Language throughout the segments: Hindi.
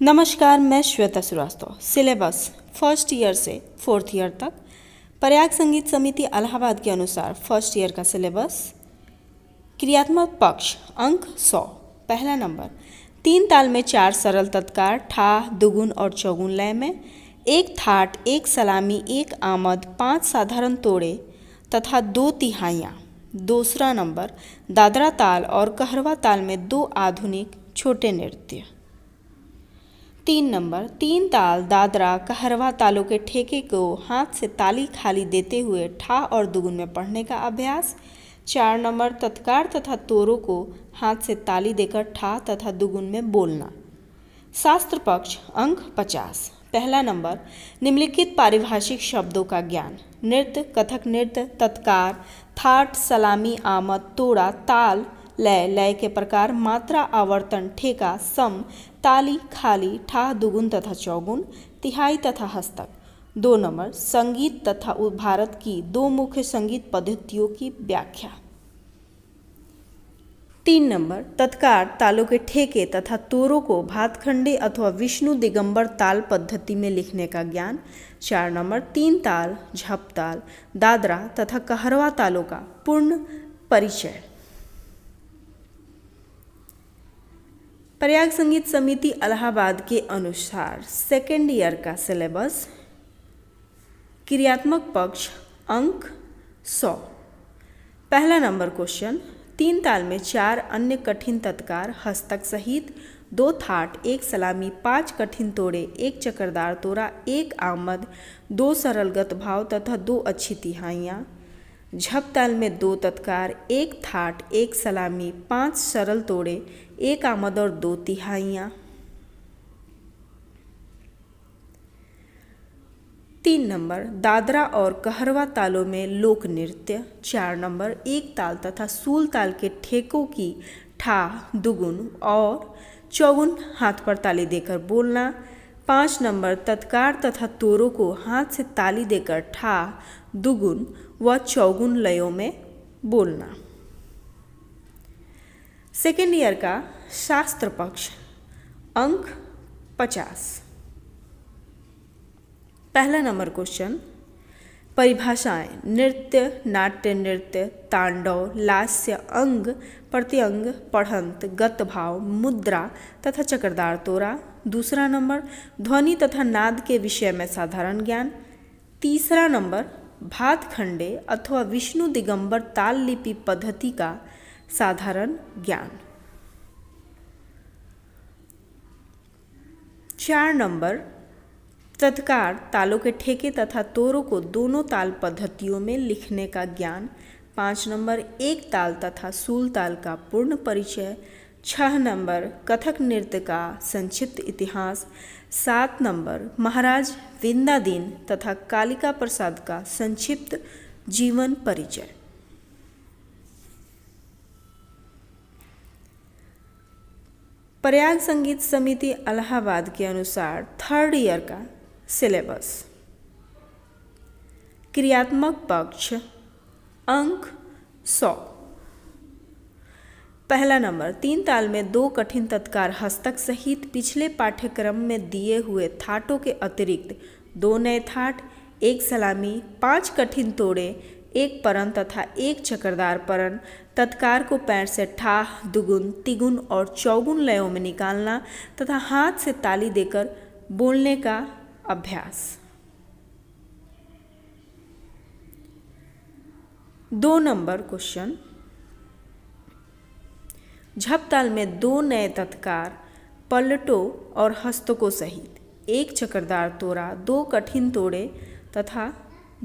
नमस्कार, मैं Shweta Srivastava. Syllabus first year से फोर्थ ईयर तक प्रयाग संगीत समिति इलाहाबाद के अनुसार फर्स्ट ईयर का सिलेबस। क्रियात्मक पक्ष अंक 100। पहला नंबर, 3 ताल में 4 सरल तत्कार ठा दुगुन और चौगुन लय में, 1 थाट 1 सलामी 1 आमद 5 साधारण तोड़े तथा 2 तिहाइयाँ। दूसरा नंबर, दादरा ताल और कहरवा ताल में 2 आधुनिक छोटे नृत्य। 3 नंबर, 3 ताल दादरा कहरवा तालों के ठेके को हाथ से ताली खाली देते हुए ठा और दुगुन में पढ़ने का अभ्यास। 4 नंबर, तत्कार तथा तोरों को हाथ से ताली देकर ठा तथा दुगुन में बोलना। शास्त्र पक्ष अंक 50। पहला नंबर, निम्नलिखित पारिभाषिक शब्दों का ज्ञान। नृत्य, कथक नृत्य, तत्कार, थाट, सलामी, आमद, तोड़ा, ताल, लय, लय के प्रकार, मात्रा, आवर्तन, ठेका, सम, ताली, खाली, ठा, दुगुन तथा चौगुन, तिहाई तथा हस्तक। 2 नंबर, संगीत तथा भारत की 2 मुख्य संगीत पद्धतियों की व्याख्या। 3 नंबर, तत्कार तालों के ठेके तथा तोरों को भातखंडे अथवा विष्णु दिगंबर ताल पद्धति में लिखने का ज्ञान। 4 नंबर, 3 ताल, झप ताल, दादरा तथा कहरवा तालों का पूर्ण परिचय। प्रयाग संगीत समिति इलाहाबाद के अनुसार सेकेंड ईयर का सिलेबस। क्रियात्मक पक्ष अंक 100। पहला नंबर क्वेश्चन, 3 ताल में 4 अन्य कठिन तत्कार हस्तक सहित 2 थाट 1 सलामी 5 कठिन तोड़े 1 चक्रदार तोड़ा 1 आमद 2 सरल गत भाव तथा 2 अच्छी तिहाइयाँ। झप ताल में 2 तत्कार 1 थाट 1 सलामी 5 सरल तोड़े 1 आमद और 2 तिहाइयाँ। 3 नंबर, दादरा और कहरवा तालों में लोक नृत्य। 4 नंबर, 1 ताल तथा सूल ताल के ठेकों की ठा दुगुन और चौगुन हाथ पर ताली देकर बोलना। 5 नंबर, तत्कार तथा तोरों को हाथ से ताली देकर ठा दुगुन व चौगुन लयों में बोलना। सेकेंड ईयर का शास्त्र पक्ष अंक 50। पहला नंबर क्वेश्चन, परिभाषाएं। नृत्य, नाट्य नृत्य, तांडव, लास्य, अंग, प्रत्यंग, पढ़ंत, गत भाव, मुद्रा तथा चक्रदार तोरा। दूसरा नंबर, ध्वनि तथा नाद के विषय में साधारण ज्ञान। तीसरा नंबर, भातखंडे अथवा विष्णु दिगंबर ताल लिपि पद्धति का साधारण ज्ञान। 4 नंबर, तत्कार तालों के ठेके तथा तोरों को दोनों ताल पद्धतियों में लिखने का ज्ञान। 5 नंबर, 1 ताल तथा सूल ताल का पूर्ण परिचय। 6 नंबर, कथक नृत्य का संक्षिप्त इतिहास। 7 नंबर, महाराज विंदादीन तथा कालिका प्रसाद का संक्षिप्त जीवन परिचय। प्रयाग संगीत समिति इलाहाबाद के अनुसार थर्ड ईयर का सिलेबस। क्रियात्मक पक्ष अंक 100। पहला नंबर, 3 ताल में 2 कठिन तत्कार हस्तक सहित पिछले पाठ्यक्रम में दिए हुए थाटों के अतिरिक्त 2 नए थाट, 1 सलामी, 5 कठिन तोड़े, 1 परन तथा 1 चक्रदार परन। तत्कार को पैर से ठा दुगुन, तिगुन और चौगुन लयों में निकालना तथा हाथ से ताली देकर बोलने का अभ्यास। 2 नंबर क्वेश्चन, झप ताल में 2 नए तत्कार पलटों और हस्तकों सहित 1 चक्रदार तोड़ा, 2 कठिन तोड़े तथा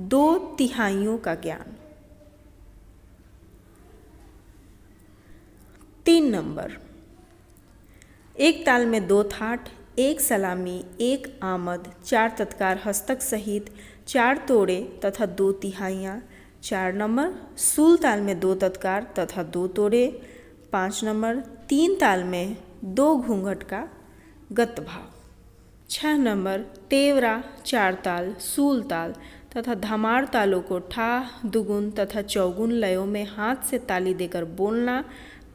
2 तिहाइयों का ज्ञान। 3 नंबर, 1 ताल में 2 थाट, 1 सलामी, 1 आमद, 4 तत्कार हस्तक सहित 4 तोड़े तथा 2 तिहाइयाँ। 4 नंबर, सूल ताल में 2 तत्कार तथा 2 तोड़े। 5 नंबर, 3 ताल में 2 घूंघट का गत भाव। 6 नंबर, टेवरा, 4 ताल, सूल ताल तथा धमार तालों को ठा दुगुन तथा चौगुन लयों में हाथ से ताली देकर बोलना।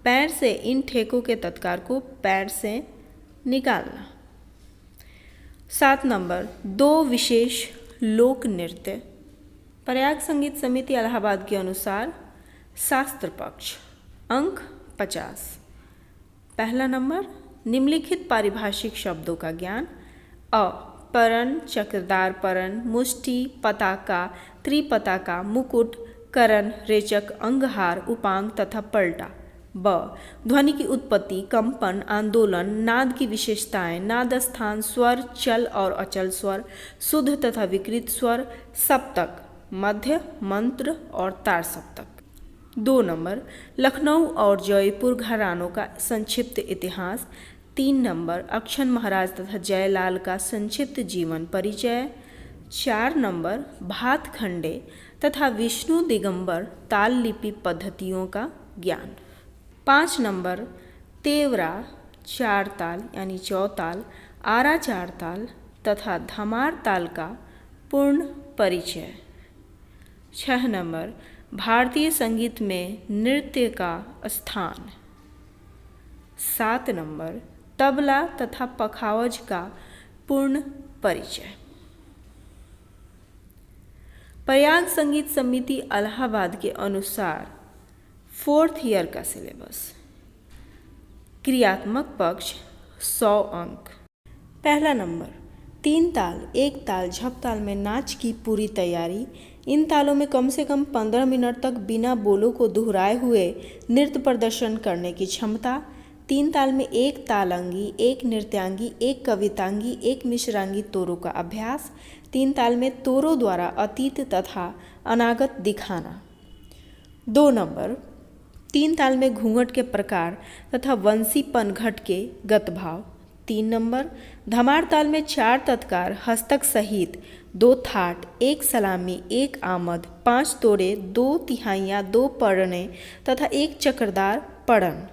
पैर से इन ठेकों के तत्कार को पैर से निकालना। 7 नंबर, 2 विशेष लोक नृत्य। प्रयाग संगीत समिति इलाहाबाद के अनुसार शास्त्र पक्ष, अंक 50। पहला नंबर, निम्नलिखित पारिभाषिक शब्दों का ज्ञान। अ, परण, चक्रदार परण, मुष्टि, पताका, त्रिपताका, मुकुट, करण, रेचक, अंगहार, उपांग तथा पलटा। ब, ध्वनि की उत्पत्ति, कंपन, आंदोलन, नाद की विशेषताएं, नाद स्थान, स्वर, चल और अचल स्वर, शुद्ध तथा विकृत स्वर, सप्तक, मध्य, मंत्र और तार सप्तक। 2 नंबर, लखनऊ और जयपुर घरानों का संक्षिप्त इतिहास। 3 नंबर, अक्षन महाराज तथा जयलाल का संक्षिप्त जीवन परिचय। 4 नंबर, भातखंडे तथा विष्णु दिगंबर ताल लिपि पद्धतियों का ज्ञान। 5 नंबर, तेवरा चार ताल यानी चौताल, आरा चार ताल तथा धमार ताल का पूर्ण परिचय। 6 नंबर, भारतीय संगीत में नृत्य का स्थान। 7 नंबर, तबला तथा पखावज का पूर्ण परिचय। प्रयाग संगीत समिति इलाहाबाद के अनुसार 4th ईयर का सिलेबस। क्रियात्मक पक्ष 100 अंक। पहला नंबर, 3 ताल, 1 ताल, झप ताल में नाच की पूरी तैयारी। इन तालों में कम से कम 15 मिनट तक बिना बोलों को दोहराए हुए नृत्य प्रदर्शन करने की क्षमता। 3 ताल में 1 तालांगी, 1 नृत्यांगी, 1 कवितांगी, 1 मिश्रांगी तोरों का अभ्यास। 3 ताल में तोरों द्वारा अतीत तथा अनागत दिखाना। 2 नंबर, 3 ताल में घूंघट के प्रकार तथा वंशी पनघट के गतभाव। 3 नंबर, धमार ताल में 4 तत्कार हस्तक सहित 2 थाट, 1 सलामी, 1 आमद, 5 तोड़े, 2 तिहाइयाँ, 2 पढ़ने तथा 1 चक्रदार पढ़न।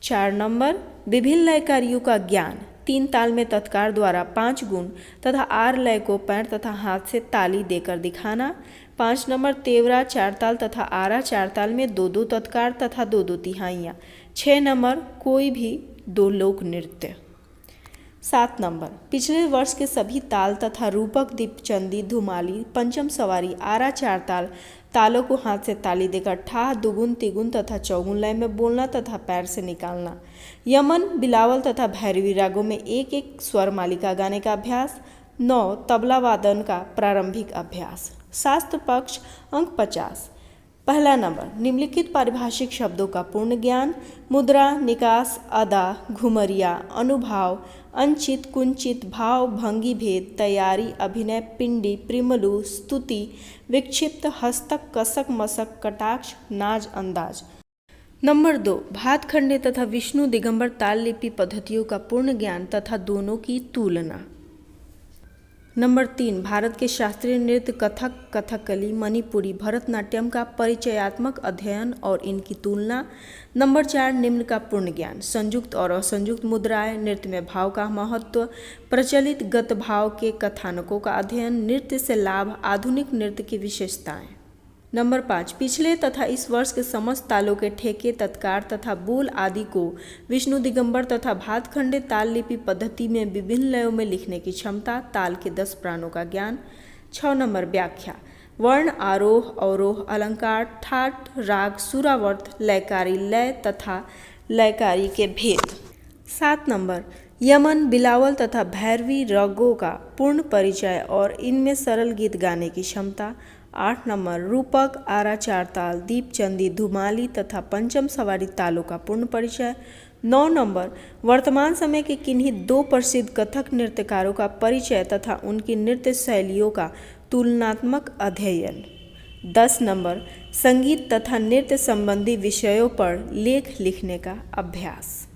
4 नंबर, विभिन्न लयकारियों का ज्ञान। 3 ताल में तत्कार द्वारा 5 गुण तथा आर लय को पैर तथा हाथ से ताली देकर दिखाना। 5 नंबर, तेवरा 4 ताल तथा आरा 4 ताल में 2-2 तत्कार तथा 2-2 तिहाइयाँ। 6 नंबर, कोई भी 2 लोक नृत्य। 7 नंबर, पिछले वर्ष के सभी ताल तथा रूपक, दीपचंदी, धुमाली, पंचम सवारी, आरा 4 ताल तालों को हाथ से ताली देकर ठाह, दुगुन, तिगुन तथा चौगुन लय में बोलना तथा पैर से निकालना। यमन, बिलावल तथा भैरवी रागों में 1-1 स्वर मालिका गाने का अभ्यास। 9 तबला वादन का प्रारंभिक अभ्यास। शास्त्र पक्ष, अंक 50। पहला नंबर, निम्नलिखित पारिभाषिक शब्दों का पूर्ण ज्ञान। मुद्रा, निकास, अदा, घुमरिया, अनुभाव, अंचित, कुंचित, भाव, भंगी भेद, तैयारी, अभिनय, पिंडी, प्रिमलु, स्तुति, विक्षिप्त, हस्तक, कसक, मसक, कटाक्ष, नाज, अंदाज। नंबर 2, भातखंडे तथा विष्णु दिगंबर ताल लिपि पद्धतियों का पूर्ण ज्ञान तथा दोनों की तुलना। नंबर 3, भारत के शास्त्रीय नृत्य कथक, कथकली, मणिपुरी, भरतनाट्यम का परिचयात्मक अध्ययन और इनकी तुलना। नंबर 4, निम्न का पूर्ण ज्ञान। संयुक्त और असंयुक्त मुद्राएं, नृत्य में भाव का महत्व, प्रचलित गत भाव के कथानकों का अध्ययन, नृत्य से लाभ, आधुनिक नृत्य की विशेषताएं। नंबर 5, पिछले तथा इस वर्ष के समस्त तालों के ठेके, तत्कार तथा बोल आदि को विष्णु दिगंबर तथा भातखंडे ताल लिपि पद्धति में विभिन्न लयों में लिखने की क्षमता, ताल के 10 प्राणों का ज्ञान। 6 नंबर, व्याख्या, वर्ण, आरोह, अवरोह, अलंकार, ठाट, राग, सुरावर्त, लयकारी, लय तथा लयकारी के भेद। 7 नंबर, यमन, बिलावल तथा भैरवी रागों का पूर्ण परिचय और इनमें सरल गीत गाने की क्षमता। 8 नंबर, रूपक, आरा 4 ताल, दीपचंदी, धुमाली तथा पंचम सवारी तालों का पूर्ण परिचय। 9 नंबर, वर्तमान समय के किन्हीं 2 प्रसिद्ध कथक नृत्यकारों का परिचय तथा उनकी नृत्य शैलियों का तुलनात्मक अध्ययन। 10 नंबर, संगीत तथा नृत्य संबंधी विषयों पर लेख लिखने का अभ्यास।